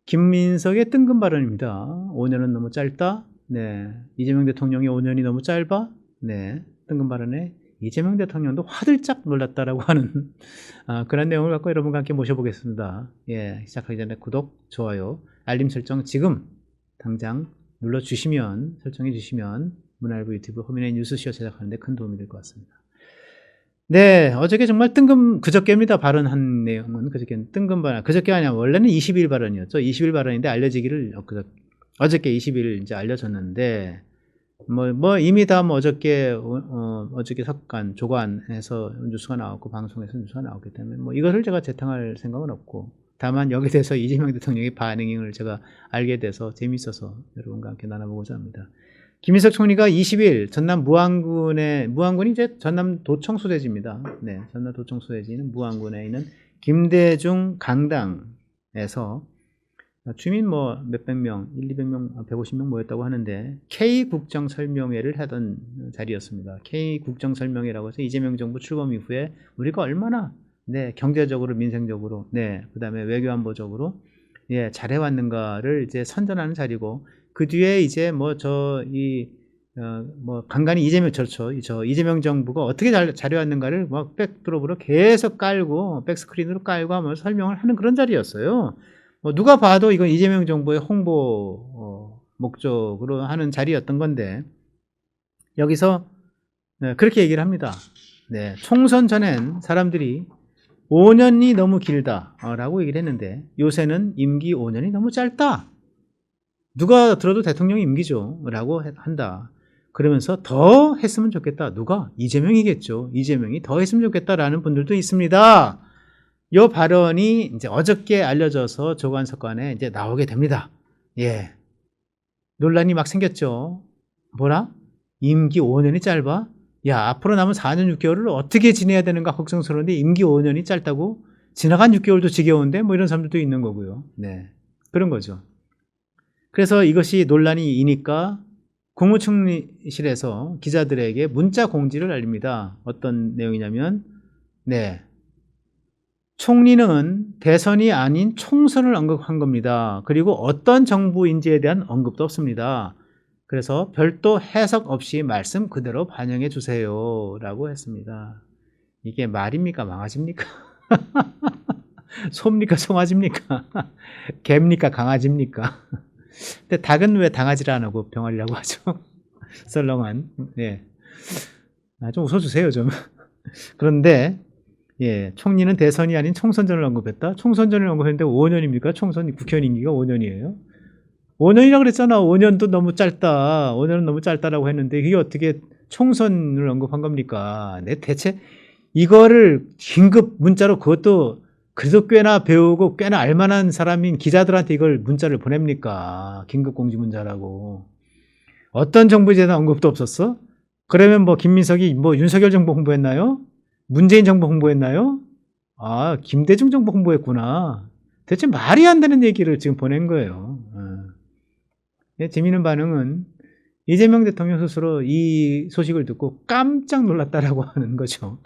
김민석의 뜬금 발언입니다. 5년은 너무 짧다. 네. 이재명 대통령의 5년이 너무 짧아. 네. 뜬금 발언에 이재명 대통령도 화들짝 놀랐다라고 하는 그런 내용을 갖고 여러분과 함께 모셔보겠습니다. 예, 시작하기 전에 구독, 좋아요, 알림 설정 지금 당장 눌러주시면, 설정해 주시면 문화일보 유튜브 허민의 뉴스쇼 제작하는 데 큰 도움이 될 것 같습니다. 네, 어저께 정말 그저께입니다. 발언한 내용은 그저께는 뜬금 발언. 그저께 아니야. 원래는 20일 발언이었죠. 20일 발언인데 알려지기를 어저께 20일 이제 알려졌는데, 이미 다 어저께 석간, 조간해서 뉴스가 나왔고, 방송에서 뉴스가 나왔기 때문에, 이것을 제가 재탕할 생각은 없고, 다만 여기에 대해서 이재명 대통령의 반응을 제가 알게 돼서 재밌어서 여러분과 함께 나눠보고자 합니다. 김민석 총리가 20일 전남 무안군이 이제 전남 도청소대지입니다. 네, 전남 도청소대지는 무안군에 있는 김대중 강당에서 주민 몇백 명, 200명, 150명 모였다고 하는데 K국정 설명회를 하던 자리였습니다. K국정 설명회라고 해서 이재명 정부 출범 이후에 우리가 얼마나 경제적으로, 민생적으로, 그다음에 외교안보적으로 잘해왔는가를 이제 선전하는 자리고, 그 뒤에 이제 간간히 이재명 정부가 어떻게 잘해왔는가를 백드롭으로 계속 깔고, 백스크린으로 깔고 하면서 설명을 하는 그런 자리였어요. 누가 봐도 이건 이재명 정부의 홍보 목적으로 하는 자리였던 건데, 여기서 그렇게 얘기를 합니다. 총선 전엔 사람들이 5년이 너무 길다라고 얘기를 했는데, 요새는 임기 5년이 너무 짧다. 누가 들어도 대통령 임기죠 라고 한다. 그러면서 더 했으면 좋겠다. 누가? 이재명이겠죠. 이재명이 더 했으면 좋겠다라는 분들도 있습니다. 이 발언이 이제 어저께 알려져서 조간석간에 이제 나오게 됩니다. 예. 논란이 막 생겼죠. 뭐라? 임기 5년이 짧아? 야, 앞으로 남은 4년 6개월을 어떻게 지내야 되는가 걱정스러운데 임기 5년이 짧다고? 지나간 6개월도 지겨운데? 이런 사람들도 있는 거고요. 네. 그런 거죠. 그래서 이것이 논란이 이니까 국무총리실에서 기자들에게 문자 공지를 알립니다. 어떤 내용이냐면, 총리는 대선이 아닌 총선을 언급한 겁니다. 그리고 어떤 정부인지에 대한 언급도 없습니다. 그래서 별도 해석 없이 말씀 그대로 반영해 주세요 라고 했습니다. 이게 말입니까? 망아집니까? 소입니까? 송아지입니까? 개입니까? 강아지입니까? 근데 닭은 왜 당하지를 안 하고 병아리라고 하죠? 썰렁한. 좀 웃어주세요, 좀. 그런데, 총리는 대선이 아닌 총선전을 언급했다? 총선전을 언급했는데 5년입니까? 총선 국회의원 임기가 5년이에요? 5년이라고 그랬잖아. 5년도 너무 짧다. 5년은 너무 짧다라고 했는데, 그게 어떻게 총선을 언급한 겁니까? 대체 이거를 긴급 문자로, 그것도 그래도 꽤나 배우고 꽤나 알만한 사람인 기자들한테 이걸 문자를 보냅니까? 긴급 공지 문자라고. 어떤 정부에 대한 언급도 없었어? 그러면 김민석이 윤석열 정부 홍보했나요? 문재인 정부 홍보했나요? 김대중 정부 홍보했구나. 대체 말이 안 되는 얘기를 지금 보낸 거예요. 재미있는 반응은 이재명 대통령 스스로 이 소식을 듣고 깜짝 놀랐다라고 하는 거죠.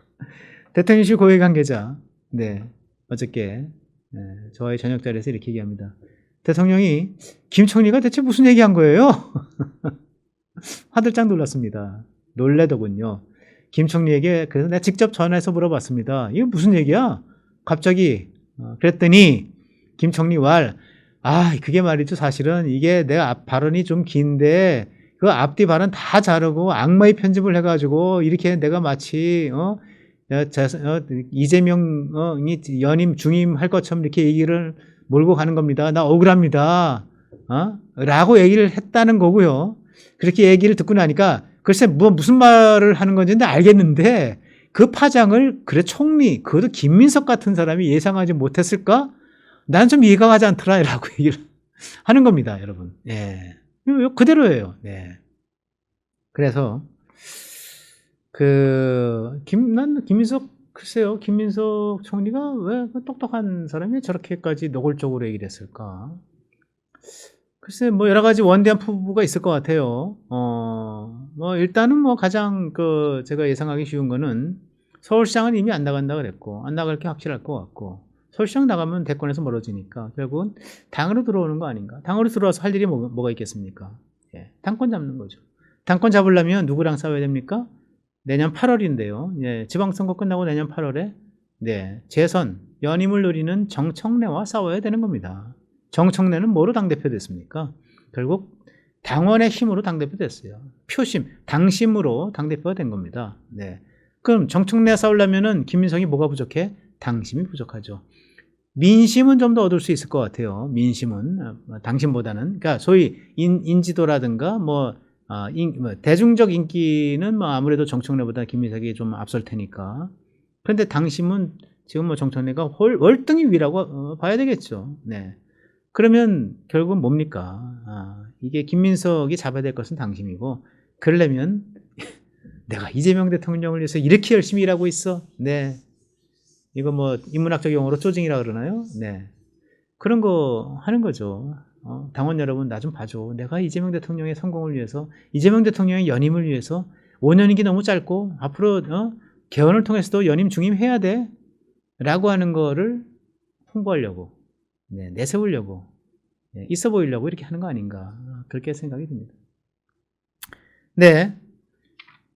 대통령실 고위 관계자, 어저께 저와의 저녁 자리에서 이렇게 얘기합니다. 대통령이 김 총리가 대체 무슨 얘기한 거예요? 화들짝 놀랐습니다. 놀래더군요. 김 총리에게 그래서 내가 직접 전화해서 물어봤습니다. 이거 무슨 얘기야? 갑자기 그랬더니 김 총리 그게 말이죠. 사실은 이게 내가 발언이 좀 긴데 그 앞뒤 발언 다 자르고 악마의 편집을 해가지고 이렇게 내가 마치 이재명이 연임 중임할 것처럼 이렇게 얘기를 몰고 가는 겁니다. 나 억울합니다. 라고 얘기를 했다는 거고요. 그렇게 얘기를 듣고 나니까 글쎄 무슨 말을 하는 건지는 알겠는데, 그 파장을 총리, 그것도 김민석 같은 사람이 예상하지 못했을까? 난 좀 이해가 가지 않더라 라고 얘기를 하는 겁니다, 여러분. 그대로예요. 그래서 김민석, 글쎄요, 김민석 총리가 왜 똑똑한 사람이 저렇게까지 노골적으로 얘기를 했을까? 글쎄, 여러 가지 원대한 포부가 있을 것 같아요. 일단은 가장 제가 예상하기 쉬운 거는 서울시장은 이미 안 나간다 그랬고, 안 나갈 게 확실할 것 같고, 서울시장 나가면 대권에서 멀어지니까 결국은 당으로 들어오는 거 아닌가. 당으로 들어와서 할 일이 뭐가 있겠습니까? 예, 당권 잡는 거죠. 당권 잡으려면 누구랑 싸워야 됩니까? 내년 8월인데요. 예, 지방선거 끝나고 내년 8월에 네, 재선, 연임을 노리는 정청래와 싸워야 되는 겁니다. 정청래는 뭐로 당대표 됐습니까? 결국 당원의 힘으로 당대표 됐어요. 표심, 당심으로 당대표가 된 겁니다. 네. 그럼 정청래와 싸우려면은 김민석이 뭐가 부족해? 당심이 부족하죠. 민심은 좀 더 얻을 수 있을 것 같아요. 민심은 당심보다는, 그러니까 소위 인지도라든가 대중적 인기는 아무래도 정청래보다 김민석이 좀 앞설 테니까. 그런데 당심은 지금 정청래가 월등히 위라고 봐야 되겠죠. 네. 그러면 결국은 뭡니까? 이게 김민석이 잡아야 될 것은 당심이고, 그러려면 내가 이재명 대통령을 위해서 이렇게 열심히 일하고 있어. 네. 이거 인문학적 용어로 쪼징이라 그러나요? 네. 그런 거 하는 거죠. 당원 여러분, 나 좀 봐줘. 내가 이재명 대통령의 성공을 위해서, 이재명 대통령의 연임을 위해서 5년이기 너무 짧고, 앞으로, 개헌을 통해서도 연임 중임해야 돼. 라고 하는 거를 홍보하려고, 네, 내세우려고, 네, 있어 보이려고 이렇게 하는 거 아닌가. 그렇게 생각이 듭니다. 네.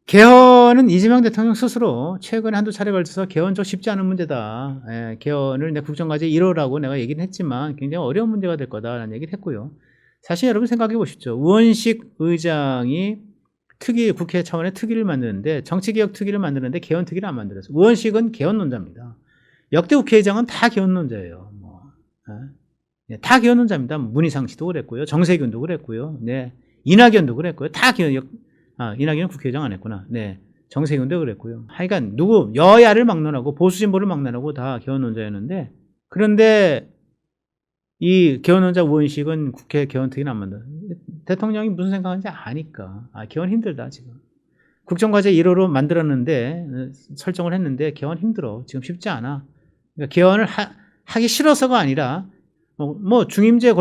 개헌은 이재명 대통령 스스로 최근에 한두 차례 걸쳐서 개헌 좀 쉽지 않은 문제다. 예, 개헌을 내 국정과제 1호라고 내가 얘기는 했지만 굉장히 어려운 문제가 될 거다라는 얘기를 했고요. 사실 여러분 생각해 보십시오. 우원식 의장이 국회 차원의 특위를 만드는데, 정치개혁 특위를 만드는데 개헌 특위를 안 만들었어요. 우원식은 개헌론자입니다. 역대 국회의장은 다 개헌론자예요. 네, 다 개헌론자입니다. 문희상 씨도 그랬고요. 정세균도 그랬고요. 네, 이낙연도 그랬고요. 다 이낙연은 국회의장 안 했구나. 네. 정세균도 그랬고요. 하여간 여야를 막론하고 보수 진보를 막론하고 다 개헌론자였는데, 그런데 이 개헌론자 우원식은 국회 개헌특위는 안 만들어. 대통령이 무슨 생각하는지 아니까. 개헌 힘들다 지금. 국정과제 1호로 만들었는데, 설정을 했는데 개헌 힘들어. 지금 쉽지 않아. 그러니까 개헌을 하기 싫어서가 아니라 중임제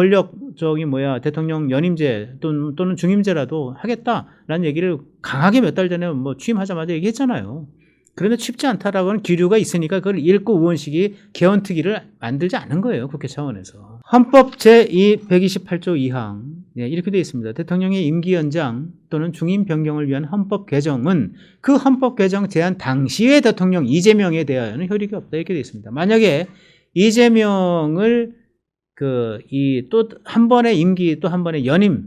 대통령 연임제 또는 중임제라도 하겠다라는 얘기를 강하게 몇 달 전에 취임하자마자 얘기했잖아요. 그런데 쉽지 않다라고 하는 기류가 있으니까 그걸 읽고 우원식이 개헌특위를 만들지 않은 거예요. 국회 차원에서. 헌법 제128조 2항 이렇게 되어 있습니다. 대통령의 임기 연장 또는 중임 변경을 위한 헌법 개정은 그 헌법 개정 제안 당시의 대통령 이재명에 대하여는 효력이 없다 이렇게 되어 있습니다. 만약에 이재명을 또 한 번의 임기 또 한 번의 연임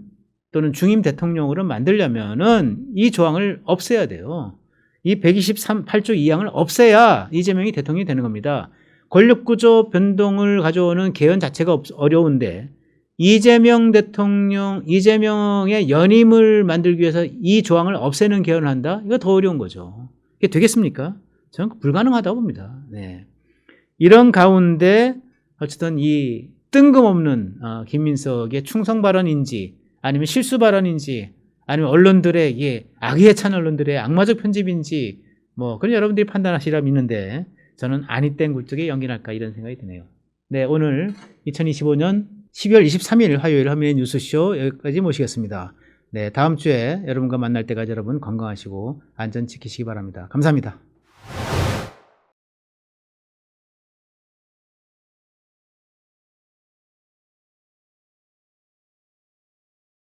또는 중임 대통령으로 만들려면은 이 조항을 없애야 돼요. 이 128조 2항을 없애야 이재명이 대통령이 되는 겁니다. 권력구조 변동을 가져오는 개헌 자체가 어려운데 이재명의 연임을 만들기 위해서 이 조항을 없애는 개헌을 한다? 이거 더 어려운 거죠. 이게 되겠습니까? 저는 불가능하다고 봅니다. 네. 이런 가운데 어쨌든 이 뜬금없는 김민석의 충성 발언인지 아니면 실수 발언인지 아니면 언론들의 악의에 찬 언론들의 악마적 편집인지 그건 여러분들이 판단하시라 믿는데 저는 아니 땐 굴뚝에 연기날까 이런 생각이 드네요. 네, 오늘 2025년 12월 23일 화요일 허민의 뉴스쇼 여기까지 모시겠습니다. 네, 다음 주에 여러분과 만날 때까지 여러분 건강하시고 안전 지키시기 바랍니다. 감사합니다.